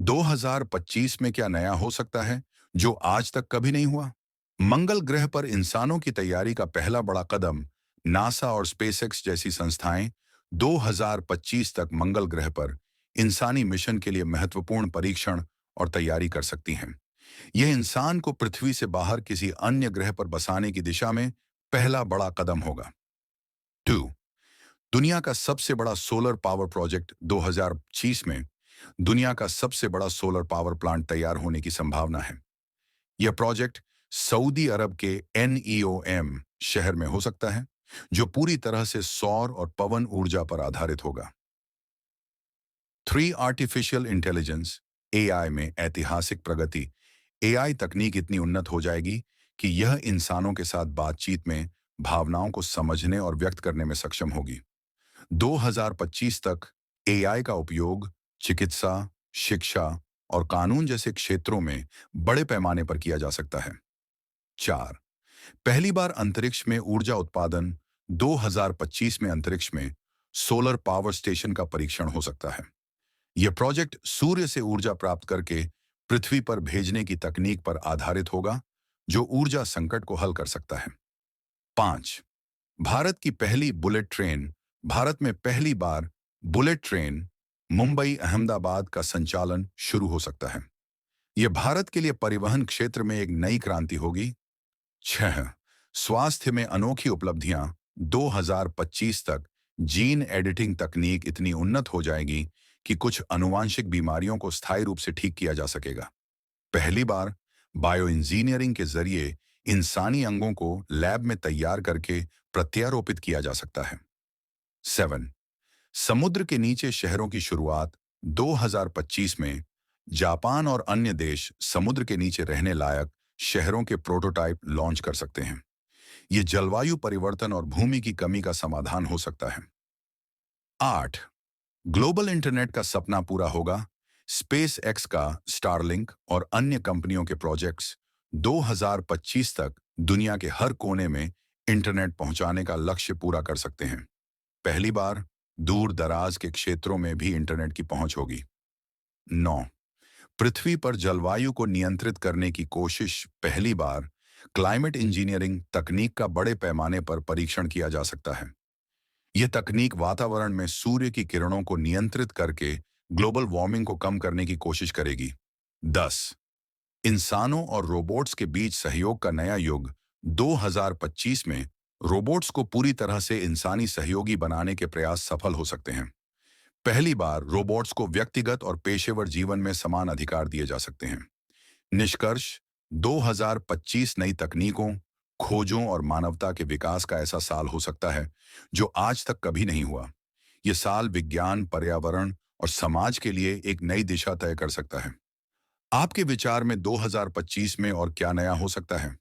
2025 में क्या नया हो सकता है जो आज तक कभी नहीं हुआ? मंगल ग्रह पर इंसानों की तैयारी का पहला बड़ा कदम नासा और स्पेसएक्स जैसी संस्थाएं 2025 तक मंगल ग्रह पर इंसानी मिशन के लिए महत्वपूर्ण परीक्षण और तैयारी कर सकती हैं। यह इंसान को पृथ्वी से बाहर किसी अन्य ग्रह पर बसाने की दिशा में पहला बड़ा कदम होगा। 2. दुनिया का सबसे बड़ा सोलर पावर प्रोजेक्ट 2025 में दुनिया का सबसे बड़ा सोलर पावर प्लांट तैयार होने की संभावना है। यह प्रोजेक्ट सऊदी अरब के NEOM शहर में हो सकता है, जो पूरी तरह से सौर और पवन ऊर्जा पर आधारित होगा। 3. आर्टिफिशियल इंटेलिजेंस AI में ऐतिहासिक प्रगति। AI तकनीक इतनी उन्नत हो जाएगी कि यह इंसानों के साथ बातचीत में भावनाओं को समझने और व्यक्त करने में सक्षम होगी। 2025 तक AI का उपयोग चिकित्सा, शिक्षा और कानून जैसे क्षेत्रों में बड़े पैमाने पर किया जा सकता है। 4. पहली बार अंतरिक्ष में ऊर्जा उत्पादन। 2025 में अंतरिक्ष में सोलर पावर स्टेशन का परीक्षण हो सकता है। यह प्रोजेक्ट सूर्य से ऊर्जा प्राप्त करके पृथ्वी पर भेजने की तकनीक पर आधारित होगा, जो ऊर्जा संकट को हल कर सकता है। 5. भारत की पहली बुलेट ट्रेन। भारत में पहली बार बुलेट ट्रेन मुंबई अहमदाबाद का संचालन शुरू हो सकता है। यह भारत के लिए परिवहन क्षेत्र में एक नई क्रांति होगी। 6. स्वास्थ्य में अनोखी उपलब्धियां। 2025 तक जीन एडिटिंग तकनीक इतनी उन्नत हो जाएगी कि कुछ आनुवांशिक बीमारियों को स्थायी रूप से ठीक किया जा सकेगा। पहली बार बायो इंजीनियरिंग के जरिए इंसानी अंगों को लैब में तैयार करके प्रत्यारोपित किया जा सकता है। 7. समुद्र के नीचे शहरों की शुरुआत। 2025 में जापान और अन्य देश समुद्र के नीचे रहने लायक शहरों के प्रोटोटाइप लॉन्च कर सकते हैं। ये जलवायु परिवर्तन और भूमि की कमी का समाधान हो सकता है। 8. ग्लोबल इंटरनेट का सपना पूरा होगा। स्पेस एक्स का स्टारलिंक और अन्य कंपनियों के प्रोजेक्ट्स 2025 तक दुनिया के हर कोने में इंटरनेट पहुंचाने का लक्ष्य पूरा कर सकते हैं। पहली बार दूर दराज के क्षेत्रों में भी इंटरनेट की पहुंच होगी। 9. पृथ्वी पर जलवायु को नियंत्रित करने की कोशिश। पहली बार क्लाइमेट इंजीनियरिंग तकनीक का बड़े पैमाने पर परीक्षण किया जा सकता है। यह तकनीक वातावरण में सूर्य की किरणों को नियंत्रित करके ग्लोबल वार्मिंग को कम करने की कोशिश करेगी। 10. इंसानों और रोबोट्स के बीच सहयोग का नया युग। 2025 में रोबोट्स को पूरी तरह से इंसानी सहयोगी बनाने के प्रयास सफल हो सकते हैं। पहली बार रोबोट्स को व्यक्तिगत और पेशेवर जीवन में समान अधिकार दिए जा सकते हैं। निष्कर्ष, 2025 नई तकनीकों, खोजों और मानवता के विकास का ऐसा साल हो सकता है जो आज तक कभी नहीं हुआ। यह साल विज्ञान, पर्यावरण और समाज के लिए एक नई दिशा तय कर सकता है। आपके विचार में 2025 में और क्या नया हो सकता है?